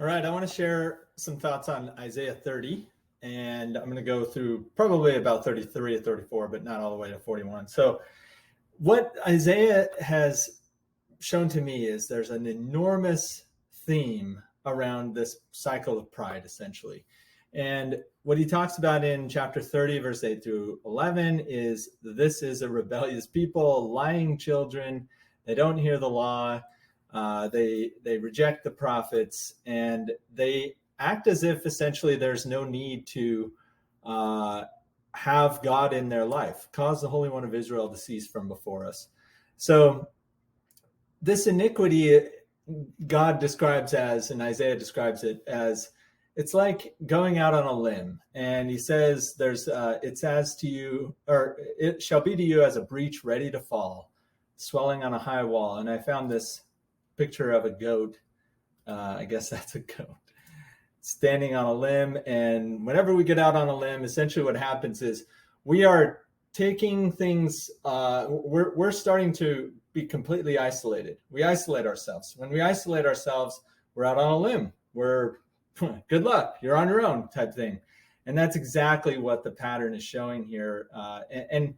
All right, I want to share some thoughts on Isaiah 30, and I'm going to go through probably about 33 or 34, but not all the way to 41. So, what Isaiah has shown to me is there's an enormous theme around this cycle of pride, essentially. And what he talks about in chapter 30, verse 8 through 11, is this is a rebellious people, lying children. They don't hear the law. They reject the prophets, and they act as if essentially there's no need to have God in their life, cause the Holy One of Israel to cease from before us. So this iniquity, God describes as, and Isaiah describes it as, it's like going out on a limb. And he says, it's as to you, or it shall be to you as a breach ready to fall, swelling on a high wall. And I found this picture of a goat. I guess that's a goat standing on a limb. And whenever we get out on a limb, essentially what happens is we are taking things, we're starting to be completely isolated. We isolate ourselves. When we isolate ourselves, we're out on a limb. We're good luck, you're on your own type thing. And that's exactly what the pattern is showing here. And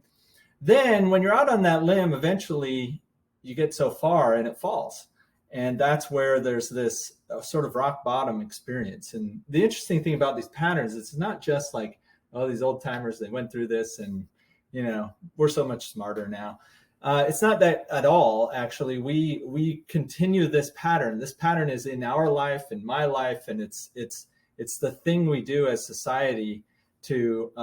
then when you're out on that limb, eventually you get so far and it falls. And that's where there's this sort of rock bottom experience. And the interesting thing about these patterns, it's not just like, oh, these old timers, they went through this and, we're so much smarter now. It's not that at all. Actually, we continue this pattern. This pattern is in our life, in my life, and it's the thing we do as society to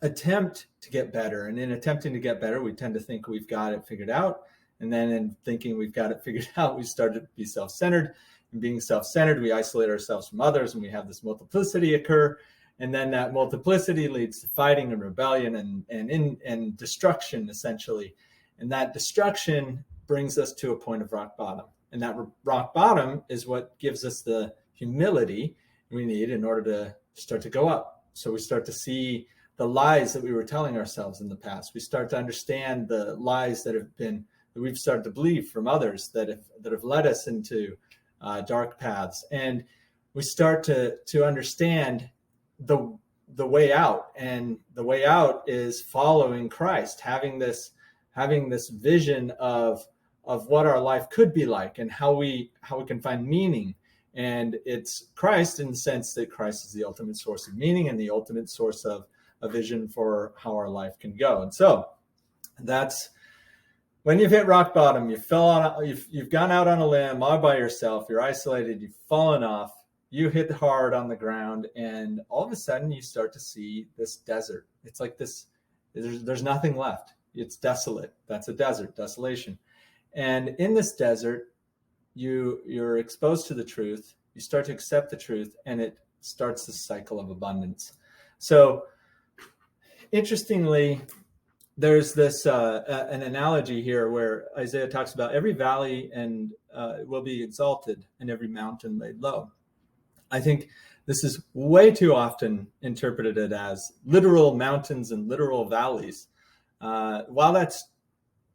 attempt to get better. And in attempting to get better, we tend to think we've got it figured out. And then in thinking we've got it figured out, we start to be self-centered. And being self-centered, we isolate ourselves from others, and we have this multiplicity occur. And then that multiplicity leads to fighting and rebellion and destruction, essentially. And that destruction brings us to a point of rock bottom. And that rock bottom is what gives us the humility we need in order to start to go up. So we start to see the lies that we were telling ourselves in the past. We start to understand the lies that we've started to believe from others that have led us into dark paths. And we start to understand the way out, and the way out is following Christ, having this vision of what our life could be like and how we can find meaning. And it's Christ in the sense that Christ is the ultimate source of meaning and the ultimate source of a vision for how our life can go. And so that's when you've hit rock bottom, you've gone out on a limb all by yourself, you're isolated, you've fallen off, you hit hard on the ground, and all of a sudden you start to see this desert. It's like this, there's nothing left. It's desolate. That's a desert, desolation. And in this desert, you're exposed to the truth. You start to accept the truth, and it starts this cycle of abundance. So interestingly, there's this an analogy here where Isaiah talks about every valley and will be exalted and every mountain laid low. I think this is way too often interpreted as literal mountains and literal valleys. While that's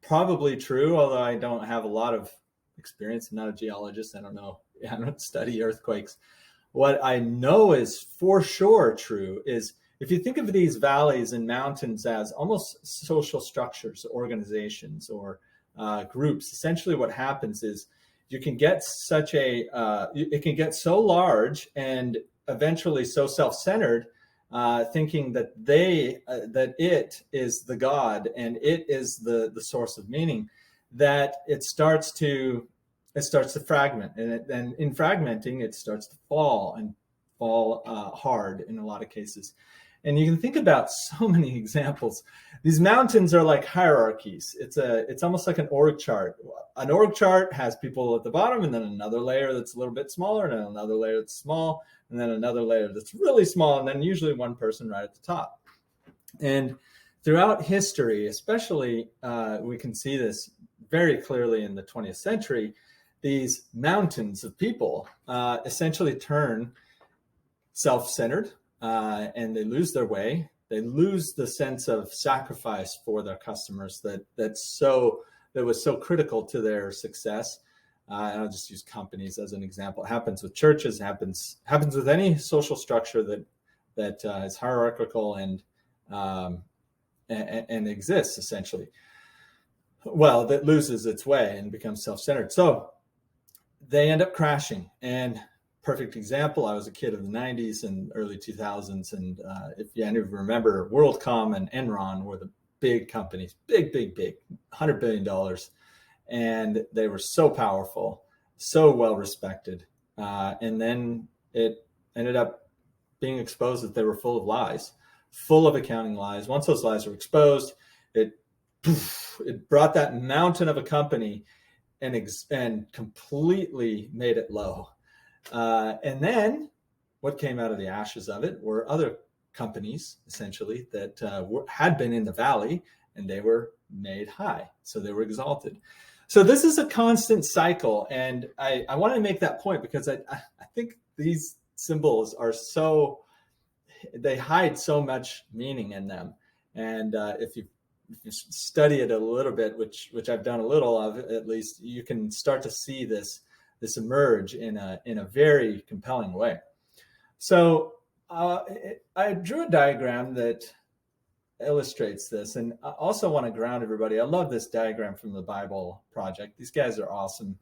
probably true, although I don't have a lot of experience, I'm not a geologist, I don't study earthquakes. What I know is for sure true is if you think of these valleys and mountains as almost social structures, organizations, or groups, essentially what happens is you can get it can get so large and eventually so self-centered, thinking that that it is the God and it is the source of meaning, that it starts to fragment, and in fragmenting it starts to fall hard in a lot of cases. And you can think about so many examples. These mountains are like hierarchies. It's almost like an org chart. An org chart has people at the bottom, and then another layer that's a little bit smaller, and then another layer that's small, and then another layer that's really small, and then usually one person right at the top. And throughout history, especially, we can see this very clearly in the 20th century, these mountains of people essentially turn self-centered, and they lose their way. They lose the sense of sacrifice for their customers that was so critical to their success. And I'll just use companies as an example. It happens with churches, happens with any social structure that is hierarchical and exists essentially. Well, that loses its way and becomes self-centered. So they end up crashing. And perfect example, I was a kid of the 90s and early 2000s. And if any of you remember, WorldCom and Enron were the big companies, big, $100 billion. And they were so powerful, so well respected. And then it ended up being exposed that they were full of lies, full of accounting lies. Once those lies were exposed, it brought that mountain of a company and completely made it low. And then what came out of the ashes of it were other companies, essentially, that had been in the valley, and they were made high. So they were exalted. So this is a constant cycle. And I want to make that point because I think these symbols are they hide so much meaning in them. And if you study it a little bit, which I've done a little of, at least, you can start to see this emerge in a very compelling way. So I drew a diagram that illustrates this, and I also want to ground everybody. I love this diagram from the Bible Project. These guys are awesome.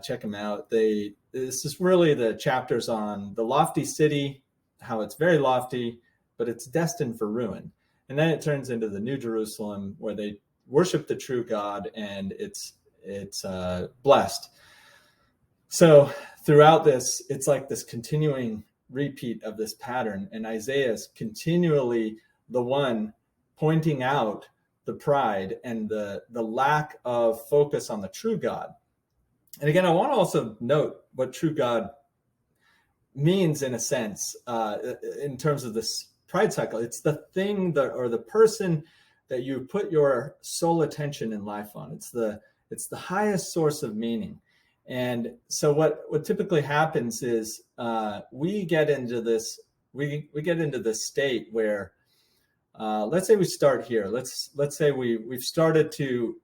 Check them out. This is really the chapters on the lofty city, how it's very lofty, but it's destined for ruin. And then it turns into the New Jerusalem, where they worship the true God, and it's blessed. So throughout this, it's like this continuing repeat of this pattern, and Isaiah is continually the one pointing out the pride and the lack of focus on the true God. And again, I want to also note what true God means in a sense, in terms of this pride cycle. It's the thing or the person that you put your sole attention in life on. It's the highest source of meaning. And so what typically happens is we get into this state where let's say we start here. Let's say we've started to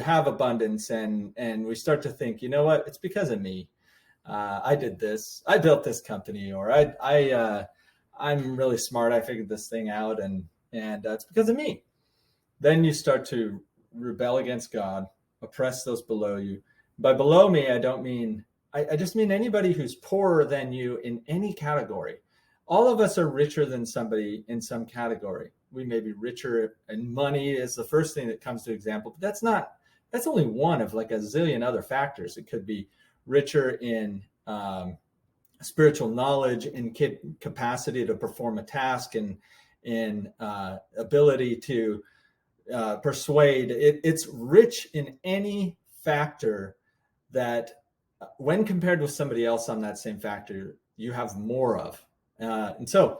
have abundance, and we start to think, you know what, it's because of me. I did this. I built this company, or I'm really smart. I figured this thing out, and it's because of me. Then you start to rebel against God, oppress those below you. By below me, I don't mean, I just mean anybody who's poorer than you in any category. All of us are richer than somebody in some category. We may be richer in money is the first thing that comes to example, but that's only one of like a zillion other factors. It could be richer in spiritual knowledge, in capacity to perform a task, and in ability to persuade. It's rich in any factor that when compared with somebody else on that same factor, you have more of. And so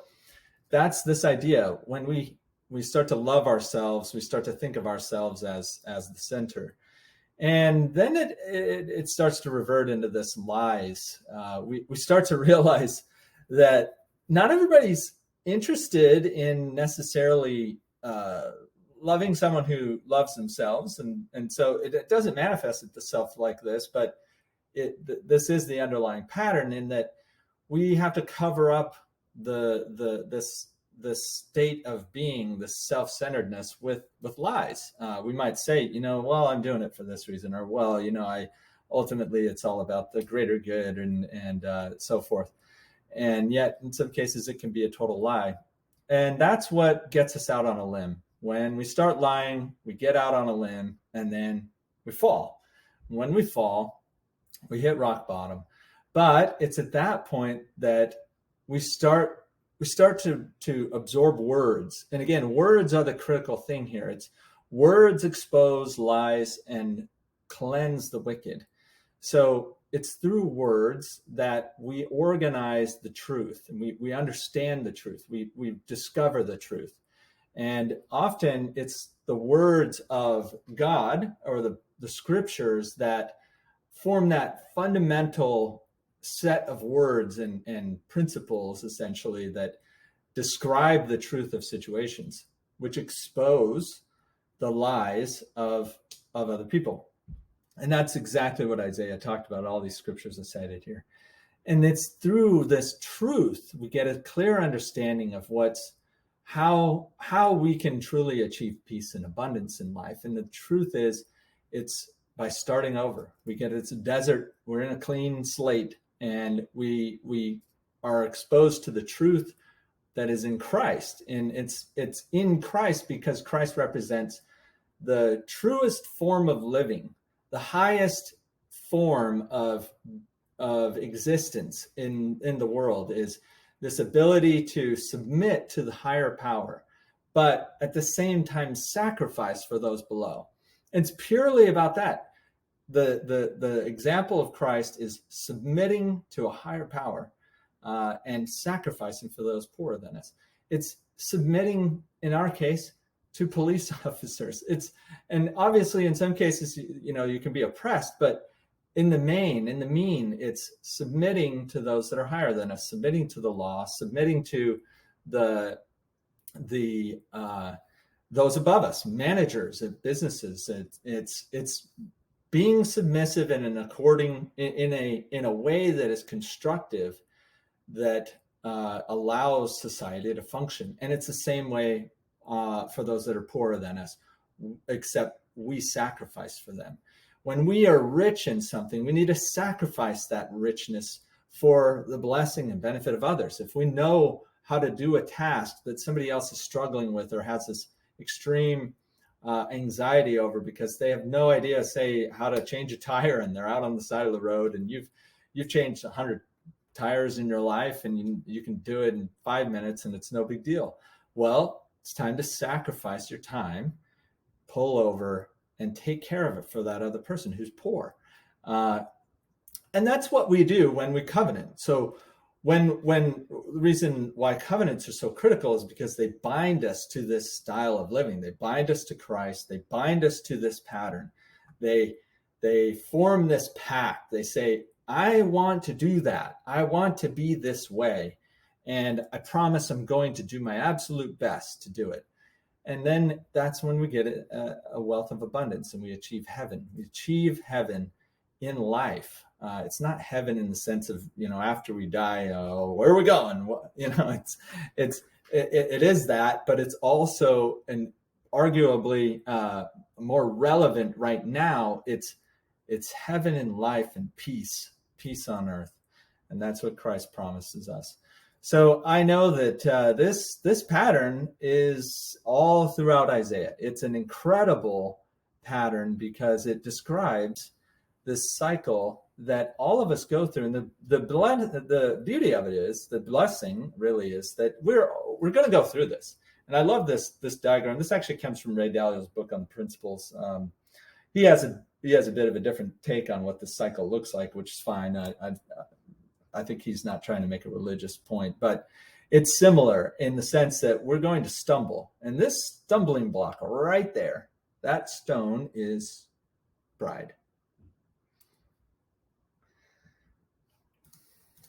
that's this idea. When we start to love ourselves, we start to think of ourselves as the center. And then it starts to revert into this lies. We start to realize that not everybody's interested in necessarily loving someone who loves themselves. And so it doesn't manifest itself like this, but this is the underlying pattern, in that we have to cover up this state of being, this self-centeredness with lies. We might say, well, I'm doing it for this reason, or, well, ultimately it's all about the greater good, and so forth. And yet in some cases it can be a total lie. And that's what gets us out on a limb. When we start lying, we get out on a limb, and then we fall. When we fall, we hit rock bottom. But it's at that point that we start to absorb words. And again, words are the critical thing here. It's words expose lies and cleanse the wicked. So it's through words that we organize the truth, and we understand the truth. We discover the truth. And often it's the words of God, or the scriptures, that form that fundamental set of words and principles, essentially, that describe the truth of situations, which expose the lies of other people. And that's exactly what Isaiah talked about, all these scriptures are cited here. And it's through this truth we get a clear understanding of how we can truly achieve peace and abundance in life. And the truth is, it's by starting over. It's a desert, we're in a clean slate, and we are exposed to the truth that is in Christ. And it's in Christ because Christ represents the truest form of living, the highest form of existence in the world, is this ability to submit to the higher power, but at the same time sacrifice for those below. It's purely about that. The example of Christ is submitting to a higher power and sacrificing for those poorer than us. It's submitting, in our case, to police officers. And obviously in some cases, you can be oppressed, but in the mean, it's submitting to those that are higher than us, submitting to the law, submitting to the those above us, managers at businesses. It's being submissive in a way that is constructive, that allows society to function. And it's the same way for those that are poorer than us, except we sacrifice for them. When we are rich in something, we need to sacrifice that richness for the blessing and benefit of others. If we know how to do a task that somebody else is struggling with or has this extreme anxiety over because they have no idea, say, how to change a tire, and they're out on the side of the road, and you've changed 100 tires in your life, and you can do it in 5 minutes, and it's no big deal. Well, it's time to sacrifice your time, pull over, and take care of it for that other person who's poor. And that's what we do when we covenant. So when the reason why covenants are so critical is because they bind us to this style of living. They bind us to Christ. They bind us to this pattern. They form this pact. They say, I want to do that. I want to be this way. And I promise I'm going to do my absolute best to do it. And then that's when we get a wealth of abundance, and we achieve heaven. We achieve heaven in life. It's not heaven in the sense of, after we die, where are we going? It is that, but it's also, and arguably more relevant right now, it's heaven in life and peace on earth. And that's what Christ promises us. So I know that this pattern is all throughout Isaiah. It's an incredible pattern because it describes this cycle that all of us go through. And the beauty of it is, the blessing really is that we're going to go through this. And I love this diagram. This actually comes from Ray Dalio's book on principles. He has a bit of a different take on what the cycle looks like, which is fine. I think he's not trying to make a religious point, but it's similar in the sense that we're going to stumble. And this stumbling block right there, that stone is pride.